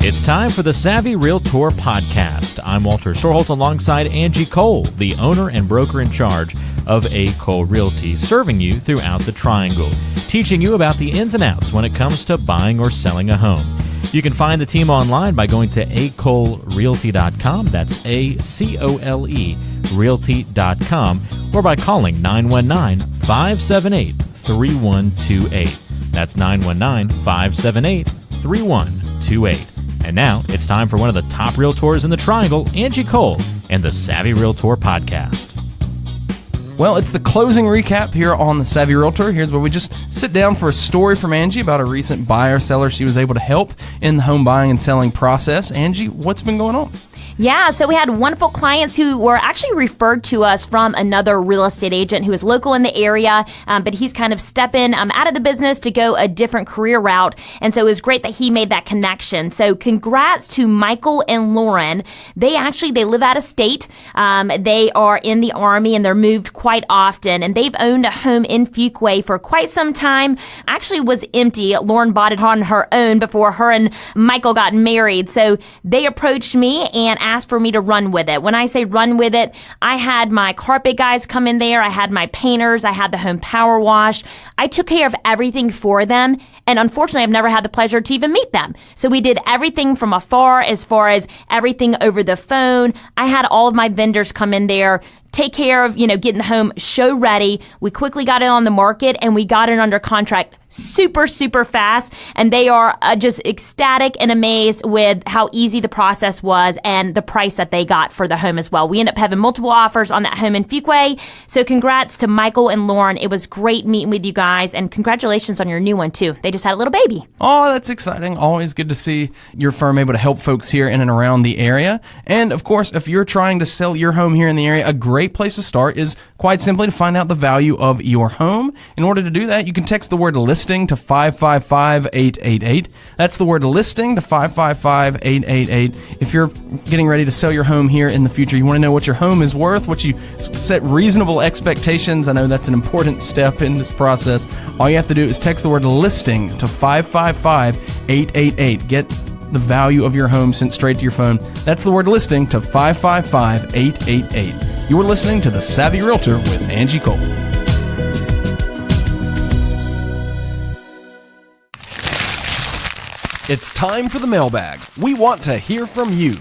It's time for the Savvy Realtor Podcast. I'm Walter Storholt alongside Angie Cole, the owner and broker in charge of A. Cole Realty, serving you throughout the Triangle, teaching you about the ins and outs when it comes to buying or selling a home. You can find the team online by going to acolerealty.com. That's A-C-O-L-E realty.com, or by calling 919-578-3128. That's 919-578-3128. And now it's time for one of the top realtors in the Triangle, Angie Cole, and the Savvy Realtor Podcast. Well, it's the closing recap here on the Savvy Realtor. Here's where we just sit down for a story from Angie about a recent buyer-seller she was able to help in the home buying and selling process. Angie, what's been going on? Yeah, so we had wonderful clients who were actually referred to us from another real estate agent who is local in the area, but he's kind of stepping out of the business to go a different career route. And so it was great that he made that connection. So congrats to Michael and Lauren. They live out of state. They are in the Army and they're moved quite often. And they've owned a home in Fuquay for quite some time. Actually was empty. Lauren bought it on her own before her and Michael got married. So they approached me and asked for me to run with it. When I say run with it, I had my carpet guys come in there. I had my painters. I had the home power wash. I took care of everything for them. And unfortunately, I've never had the pleasure to even meet them. So we did everything from afar as far as everything over the phone. I had all of my vendors come in there, take care of, getting the home show ready. We quickly got it on the market and we got it under contract super, super fast. And they are just ecstatic and amazed with how easy the process was and the price that they got for the home as well. We ended up having multiple offers on that home in Fuquay. So congrats to Michael and Lauren. It was great meeting with you guys, and congratulations on your new one too. They just had a little baby. Oh, that's exciting. Always good to see your firm able to help folks here in and around the area. And of course, if you're trying to sell your home here in the area, a great place to start is quite simply to find out the value of your home. In order to do that, you can text the word listing to 555-888. That's the word listing to 555-888. If you're getting ready to sell your home here in the future, you want to know what your home is worth, what you set reasonable expectations. I know that's an important step in this process. All you have to do is text the word listing to 555-888. Get the value of your home sent straight to your phone. That's the word listing to 555-888. You are listening to The Savvy Realtor with Angie Cole. It's time for the mailbag. We want to hear from you.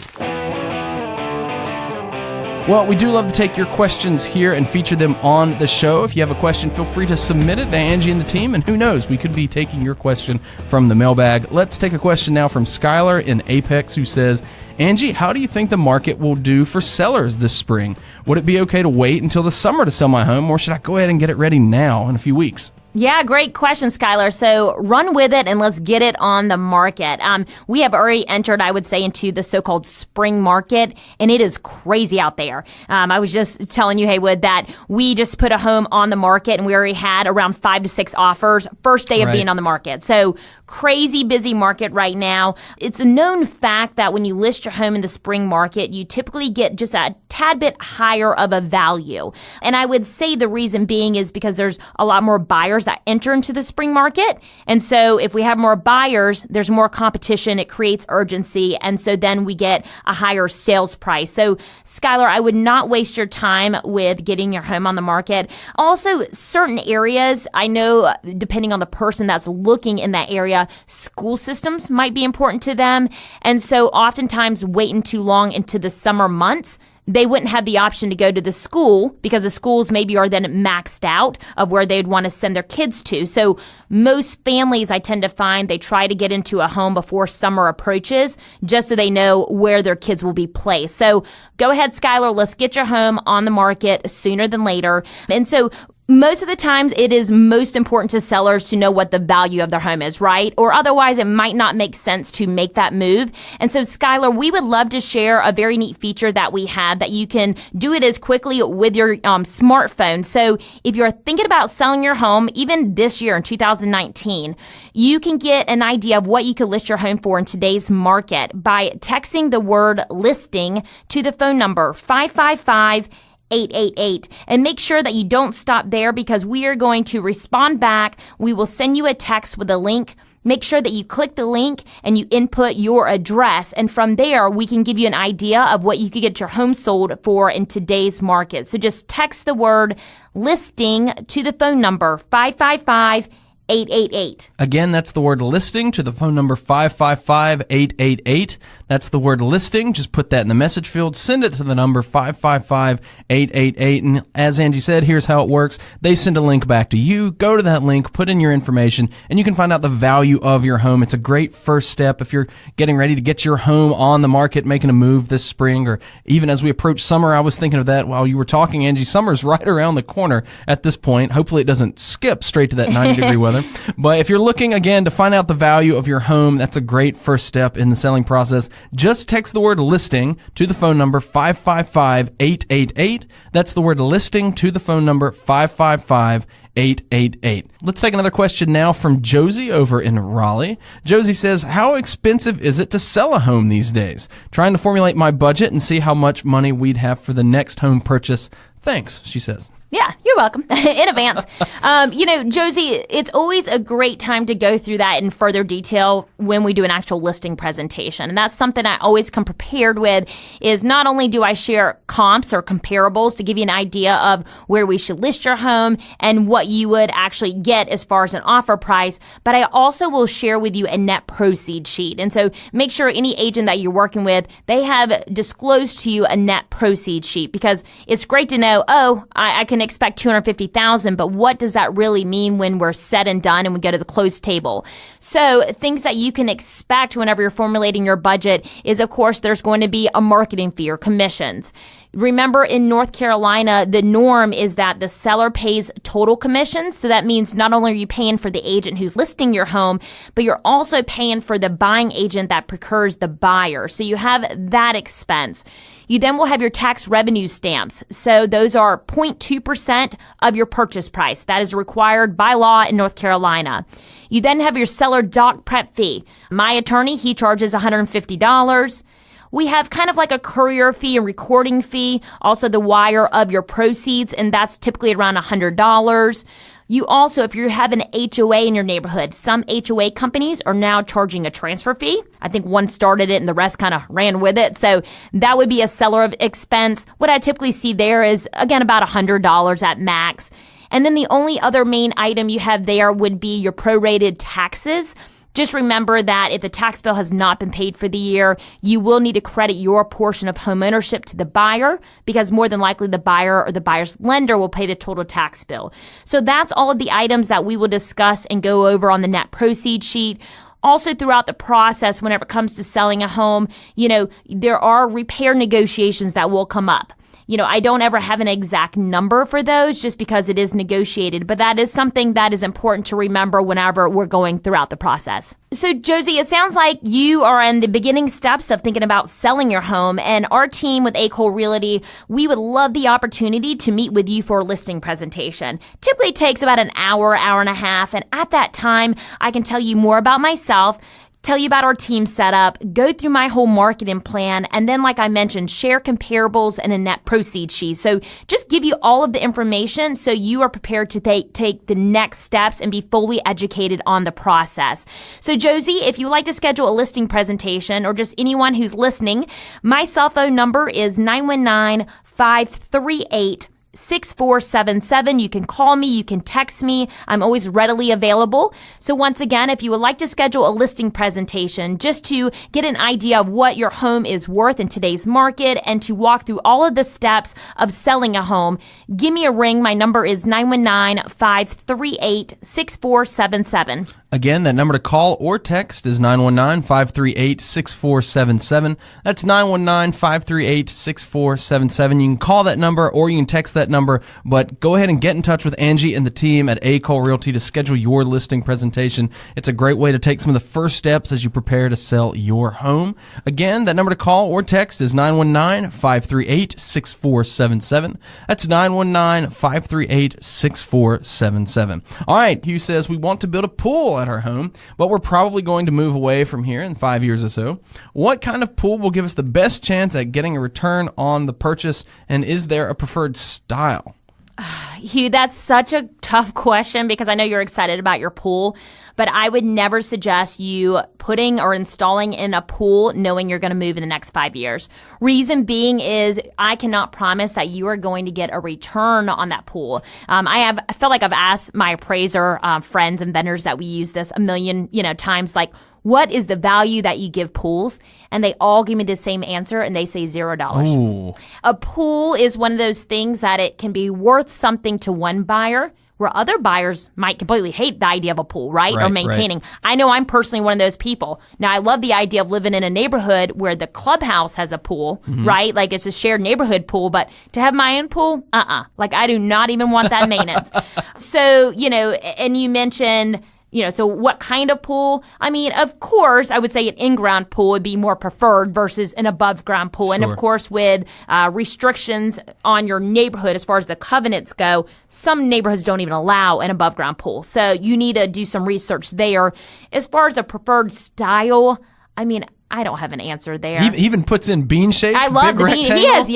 Well, we do love to take your questions here and feature them on the show. If you have a question, feel free to submit it to Angie and the team, and who knows, we could be taking your question from the mailbag. Let's take a question now from Skylar in Apex, who says, Angie, how do you think the market will do for sellers this spring? Would it be okay to wait until the summer to sell my home, or should I go ahead and get it ready now in a few weeks? Yeah, great question, Skylar. So run with it and let's get it on the market. We have already entered, I would say, into the so-called spring market, and it is crazy out there. I was just telling you, Haywood, that we just put a home on the market and we already had around 5 to 6 offers first day of being on the market. So crazy busy market right now. It's a known fact that when you list your home in the spring market, you typically get just a tad bit higher of a value. And I would say the reason being is because there's a lot more buyers that enter into the spring market. And so if we have more buyers, there's more competition, it creates urgency. And so then we get a higher sales price. So Skylar, I would not waste your time with getting your home on the market. Also, certain areas, I know depending on the person that's looking in that area, school systems might be important to them. And so oftentimes waiting too long into the summer months, they wouldn't have the option to go to the school because the schools maybe are then maxed out of where they'd want to send their kids to. So most families, I tend to find, they try to get into a home before summer approaches just so they know where their kids will be placed. So go ahead, Skylar, let's get your home on the market sooner than later. And so most of the times it is most important to sellers to know what the value of their home is, right? Or otherwise it might not make sense to make that move. And so Skylar, we would love to share a very neat feature that we have that you can do it as quickly with your smartphone. So if you're thinking about selling your home, even this year in 2019, you can get an idea of what you could list your home for in today's market by texting the word listing to the phone number 555-888, and make sure that you don't stop there because we are going to respond back. We will send you a text with a link. make sure that you click the link and you input your address. And from there, we can give you an idea of what you could get your home sold for in today's market. So just text the word listing to the phone number 555-888. Again, that's the word listing to the phone number 555-888. That's the word listing. Just put that in the message field. Send it to the number 555-888. And as Angie said, here's how it works. They send a link back to you. Go to that link, put in your information, and you can find out the value of your home. It's a great first step if you're getting ready to get your home on the market, making a move this spring, or even as we approach summer. I was thinking of that while you were talking, Angie. Summer's right around the corner at this point. Hopefully it doesn't skip straight to that 90-degree weather. But if you're looking, again, to find out the value of your home, that's a great first step in the selling process. Just text the word listing to the phone number 555-888. That's the word listing to the phone number 555-888. Let's take another question now from Josie over in Raleigh. Josie says, how expensive is it to sell a home these days? Trying to formulate my budget and see how much money we'd have for the next home purchase. Thanks, she says. Yeah, you're welcome in advance. Josie, it's always a great time to go through that in further detail when we do an actual listing presentation. And that's something I always come prepared with, is not only do I share comps or comparables to give you an idea of where we should list your home and what you would actually get as far as an offer price, but I also will share with you a net proceed sheet. And so make sure any agent that you're working with, they have disclosed to you a net proceed sheet, because it's great to know, I can expect $250,000, but what does that really mean when we're said and done and we go to the close table? So things that you can expect whenever you're formulating your budget is, of course, there's going to be a marketing fee or commissions. Remember, in North Carolina, the norm is that the seller pays total commissions. So that means not only are you paying for the agent who's listing your home, but you're also paying for the buying agent that procures the buyer. So you have that expense. You then will have your tax revenue stamps. So those are 0.2% of your purchase price. That is required by law in North Carolina. You then have your seller doc prep fee. My attorney, he charges $150. We have kind of like a courier fee and recording fee, also the wire of your proceeds, and that's typically around $100. You also, if you have an HOA in your neighborhood, some HOA companies are now charging a transfer fee. I think one started it and the rest kind of ran with it. So that would be a seller of expense. What I typically see there is, again, about $100 at max. And then the only other main item you have there would be your prorated taxes. Just remember that if the tax bill has not been paid for the year, you will need to credit your portion of home ownership to the buyer, because more than likely the buyer or the buyer's lender will pay the total tax bill. So that's all of the items that we will discuss and go over on the net proceeds sheet. Also, throughout the process, whenever it comes to selling a home, there are repair negotiations that will come up. I don't ever have an exact number for those just because it is negotiated, but that is something that is important to remember whenever we're going throughout the process. So, Josie, it sounds like you are in the beginning steps of thinking about selling your home, and our team with A. Realty, we would love the opportunity to meet with you for a listing presentation. Typically takes about an hour, hour and a half, and at that time, I can tell you more about myself, tell you about our team setup, go through my whole marketing plan, and then, like I mentioned, share comparables and a net proceeds sheet. So just give you all of the information so you are prepared to take the next steps and be fully educated on the process. So Josie, if you'd like to schedule a listing presentation, or just anyone who's listening, my cell phone number is 919-538-6477. You can call me, you can text me. I'm always readily available. So once again, if you would like to schedule a listing presentation just to get an idea of what your home is worth in today's market and to walk through all of the steps of selling a home, give me a ring. My number is 919-538-6477. Again, that number to call or text is 919-538-6477. That's 919-538-6477. You can call that number or you can text that number, but go ahead and get in touch with Angie and the team at A. Cole Realty to schedule your listing presentation. It's a great way to take some of the first steps as you prepare to sell your home. Again, that number to call or text is 919-538-6477. That's 919-538-6477. All right, Hugh says, we want to build a pool at our home, but we're probably going to move away from here in 5 years or so. What kind of pool will give us the best chance at getting a return on the purchase, and is there a preferred style? Hugh, that's such a tough question because I know you're excited about your pool, but I would never suggest you putting or installing in a pool knowing you're going to move in the next 5 years. Reason being is I cannot promise that you are going to get a return on that pool. I feel like I've asked my appraiser friends and vendors that we use this a million times, like, what is the value that you give pools? And they all give me the same answer, and they say $0. Ooh. A pool is one of those things that it can be worth something to one buyer, where other buyers might completely hate the idea of a pool, right? Or maintaining. Right. I know I'm personally one of those people. Now, I love the idea of living in a neighborhood where the clubhouse has a pool, right? Like, it's a shared neighborhood pool, but to have my own pool, Like, I do not even want that maintenance. So, and you mentioned, so what kind of pool? I mean, of course, I would say an in-ground pool would be more preferred versus an above-ground pool. Sure. And of course, with restrictions on your neighborhood as far as the covenants go, some neighborhoods don't even allow an above-ground pool. So you need to do some research there. As far as a preferred style, I mean, I don't have an answer there. He even puts in bean shape. I love the bean. He has.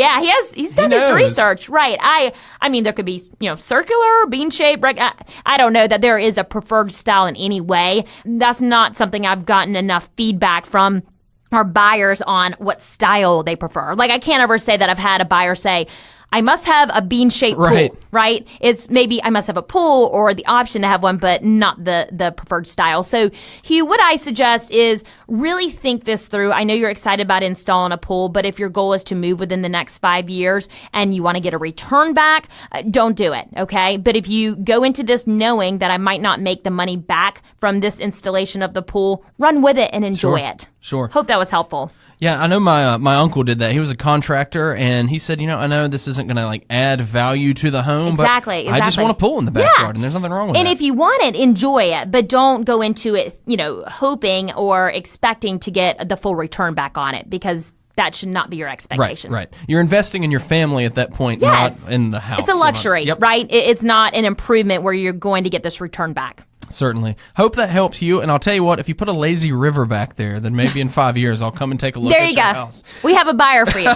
He's done his research. Right. I mean, there could be, circular, bean shape. I don't know that there is a preferred style in any way. That's not something I've gotten enough feedback from our buyers on what style they prefer. Like, I can't ever say that I've had a buyer say, I must have a bean-shaped pool, right? It's maybe I must have a pool or the option to have one, but not the preferred style. So, Hugh, what I suggest is really think this through. I know you're excited about installing a pool, but if your goal is to move within the next 5 years and you want to get a return back, don't do it, okay? But if you go into this knowing that I might not make the money back from this installation of the pool, run with it and enjoy it. Sure. Hope that was helpful. Yeah, I know my uncle did that. He was a contractor, and he said, I know this isn't going to add value to the home, but I just want a pool in the backyard, and there's nothing wrong with that. And if you want it, enjoy it, but don't go into it, hoping or expecting to get the full return back on it, because that should not be your expectation. Right. You're investing in your family at that point, not in the house. It's a luxury, right? It's not an improvement where you're going to get this return back. Certainly. Hope that helps you. And I'll tell you what, if you put a lazy river back there, then maybe in 5 years I'll come and take a look at your house. We have a buyer for you.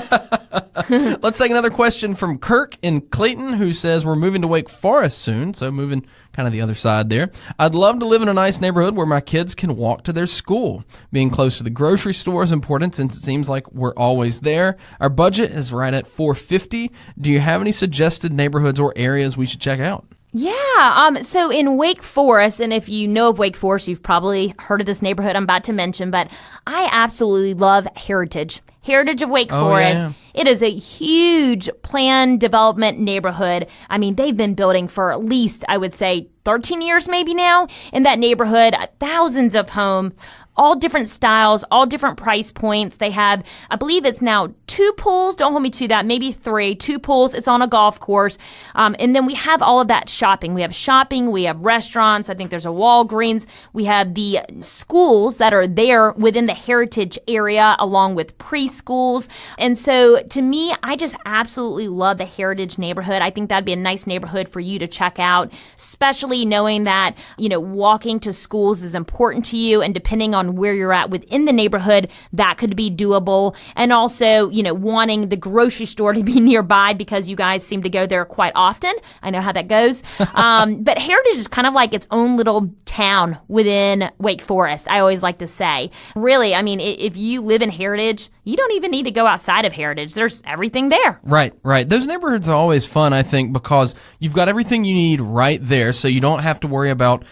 Let's take another question from Kirk in Clayton, who says, we're moving to Wake Forest soon, so moving kind of the other side there. I'd love to live in a nice neighborhood where my kids can walk to their school. Being close to the grocery store is important since it seems like we're always there. Our budget is right at $450. Do you have any suggested neighborhoods or areas we should check out? Yeah, so in Wake Forest, and if you know of Wake Forest, you've probably heard of this neighborhood I'm about to mention, but I absolutely love Heritage of Wake Forest. Yeah. It is a huge planned development neighborhood. I mean, they've been building for at least, I would say, 13 years maybe now in that neighborhood, thousands of homes. All different styles, all different price points. They have, I believe it's now 2 pools. Don't hold me to that. Maybe 3. 2 pools. It's on a golf course. And then we have all of that shopping. We have restaurants. I think there's a Walgreens. We have the schools that are there within the Heritage area along with preschools. And so to me, I just absolutely love the Heritage neighborhood. I think that'd be a nice neighborhood for you to check out, especially knowing that, walking to schools is important to you, and depending on where you're at within the neighborhood, that could be doable. And also, wanting the grocery store to be nearby because you guys seem to go there quite often. I know how that goes. But Heritage is kind of like its own little town within Wake Forest, I always like to say. Really, I mean, if you live in Heritage, you don't even need to go outside of Heritage. There's everything there. Right. Those neighborhoods are always fun, I think, because you've got everything you need right there, so you don't have to worry about,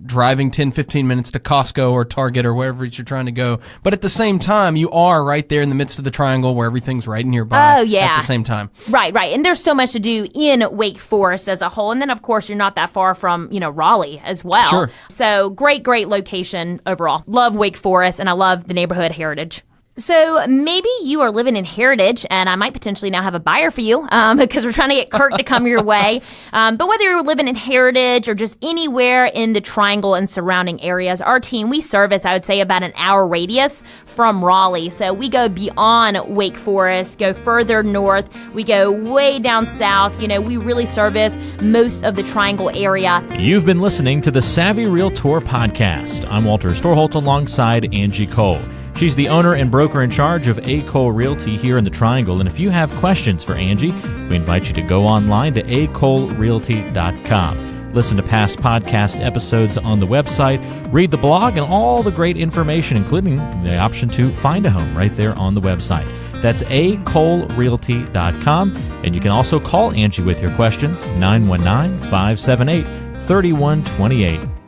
driving 10, 15 minutes to Costco or Target or wherever you're trying to go. But at the same time, you are right there in the midst of the triangle where everything's right nearby at the same time. Right. And there's so much to do in Wake Forest as a whole. And then, of course, you're not that far from, Raleigh as well. Sure. So great location overall. Love Wake Forest, and I love the neighborhood Heritage. So maybe you are living in Heritage, and I might potentially now have a buyer for you because we're trying to get Kirk to come your way. But whether you're living in Heritage or just anywhere in the Triangle and surrounding areas, our team, we service, I would say, about an hour radius from Raleigh. So we go beyond Wake Forest, go further north. We go way down south. We really service most of the Triangle area. You've been listening to the Savvy Realtor podcast. I'm Walter Storholt alongside Angie Cole. She's the owner and broker in charge of A. Cole Realty here in the Triangle. And if you have questions for Angie, we invite you to go online to acolerealty.com. Listen to past podcast episodes on the website, read the blog, and all the great information, including the option to find a home right there on the website. That's acolerealty.com. And you can also call Angie with your questions, 919-578-3128.